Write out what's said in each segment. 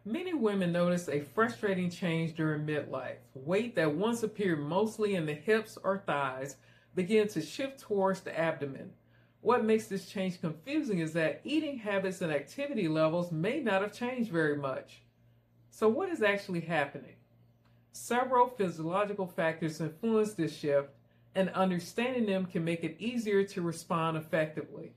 Many women notice a frustrating change during midlife. Weight that once appeared mostly in the hips or thighs begin to shift towards the abdomen. What makes this change confusing is that eating habits and activity levels may not have changed very much. So what is actually happening? Several physiological factors influence this shift, and understanding them can make it easier to respond effectively.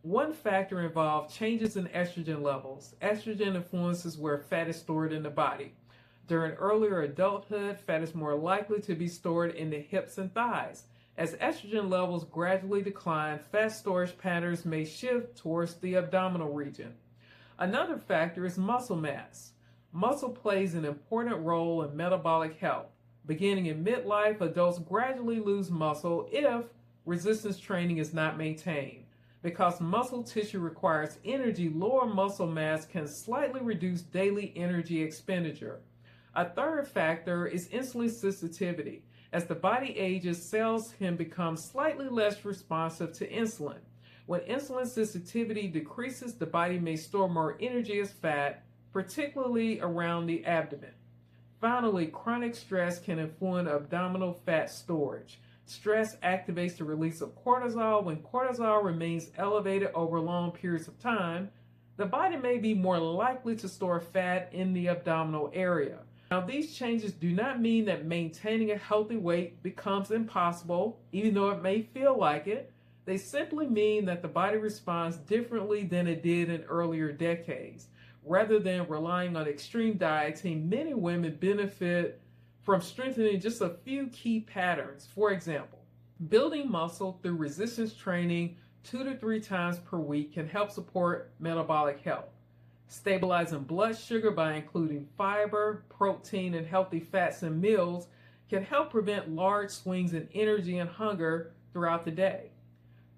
One factor involved changes in estrogen levels. Estrogen influences where fat is stored in the body. During earlier adulthood, fat is more likely to be stored in the hips and thighs. As estrogen levels gradually decline, fat storage patterns may shift towards the abdominal region. Another factor is muscle mass. Muscle plays an important role in metabolic health. Beginning in midlife, adults gradually lose muscle if resistance training is not maintained. Because muscle tissue requires energy, lower muscle mass can slightly reduce daily energy expenditure. A third factor is insulin sensitivity. As the body ages, cells can become slightly less responsive to insulin. When insulin sensitivity decreases, the body may store more energy as fat, particularly around the abdomen. Finally, chronic stress can influence abdominal fat storage. Stress activates the release of cortisol. When cortisol remains elevated over long periods of time, the body may be more likely to store fat in the abdominal area. Now, these changes do not mean that maintaining a healthy weight becomes impossible, even though it may feel like it. They simply mean that the body responds differently than it did in earlier decades. Rather than relying on extreme dieting, many women benefit from strengthening just a few key patterns. For example, building muscle through resistance training 2 to 3 times per week can help support metabolic health. Stabilizing blood sugar by including fiber, protein, and healthy fats in meals can help prevent large swings in energy and hunger throughout the day.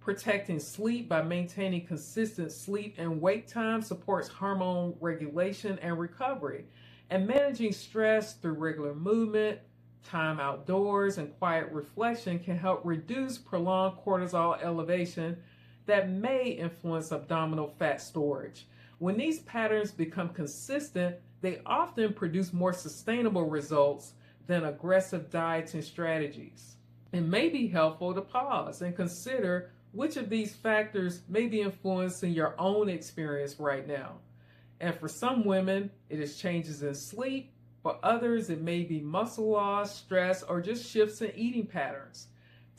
Protecting sleep by maintaining consistent sleep and wake time supports hormone regulation and recovery. And managing stress through regular movement, time outdoors, and quiet reflection can help reduce prolonged cortisol elevation that may influence abdominal fat storage. When these patterns become consistent, they often produce more sustainable results than aggressive dieting strategies. It may be helpful to pause and consider which of these factors may be influencing your own experience right now. And for some women, it is changes in sleep. For others, it may be muscle loss, stress, or just shifts in eating patterns.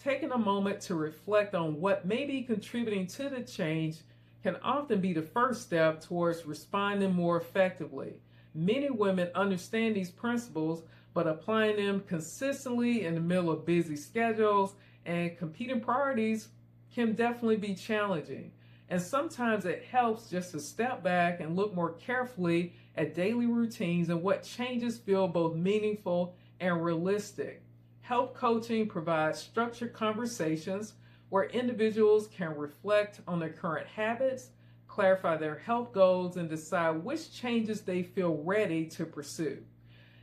Taking a moment to reflect on what may be contributing to the change can often be the first step towards responding more effectively. Many women understand these principles, but applying them consistently in the middle of busy schedules and competing priorities can definitely be challenging. And sometimes it helps just to step back and look more carefully at daily routines and what changes feel both meaningful and realistic. Health coaching provides structured conversations where individuals can reflect on their current habits, clarify their health goals, and decide which changes they feel ready to pursue.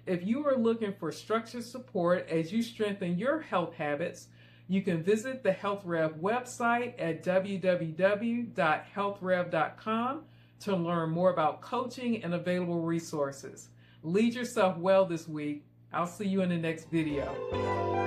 If you are looking for structured support as you strengthen your health habits, you can visit the HealthRev website at www.healthrev.com to learn more about coaching and available resources. Lead yourself well this week. I'll see you in the next video.